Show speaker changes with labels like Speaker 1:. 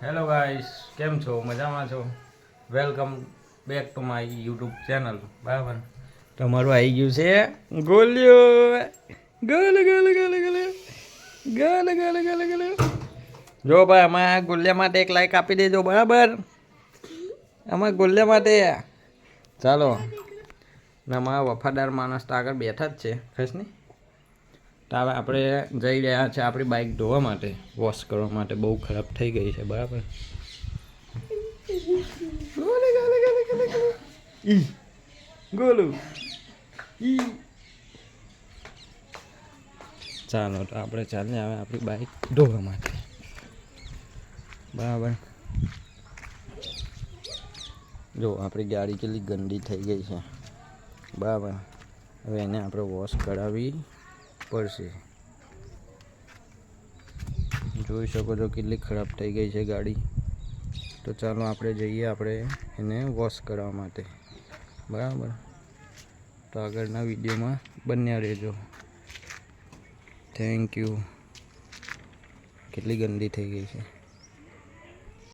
Speaker 1: Hello guys, કેમ છો? મજામાં છો? Welcome back to my YouTube channel. બરાબર, તમારું આવી ગયું છે ગોલ્યો. Goal goal goal goal goal goal goal goal. જો ભાઈ, અમારા ગોલ્યા માટે એક લાઈક આપી દેજો. બરાબર, અમારા ગોલ્યા માટે. ચાલો, ને અમારા વફાદાર માણસ તો આગળ બેઠા જ છે. ખસ નહીં તો હવે આપણે જઈ રહ્યા છે આપણી બાઇક ધોવા માટે, વોશ કરવા માટે. બહુ ખરાબ થઈ ગઈ છે. બરાબર, ગોલે ગોલે ગોલે ગોલે ગોલે ઈ ગોલું ઈ. ચાલો, તો આપણે ચાલીએ હવે આપણી બાઇક ધોવા માટે. બરાબર, જો આપણી ગાડી કેટલી ગંદી થઈ ગઈ છે. બરાબર, હવે એને આપણે વોશ કરાવવી પડશે. જોઈ શકો છો કેટલી ખરાબ થઈ ગઈ છે ગાડી. તો ચાલો આપણે જઈએ આપણે એને વોશ કરવા માટે. બરાબર, તો આગળના વિડીયોમાં બન્યા રહેજો. Thank you. કેટલી ગંદી થઈ ગઈ છે.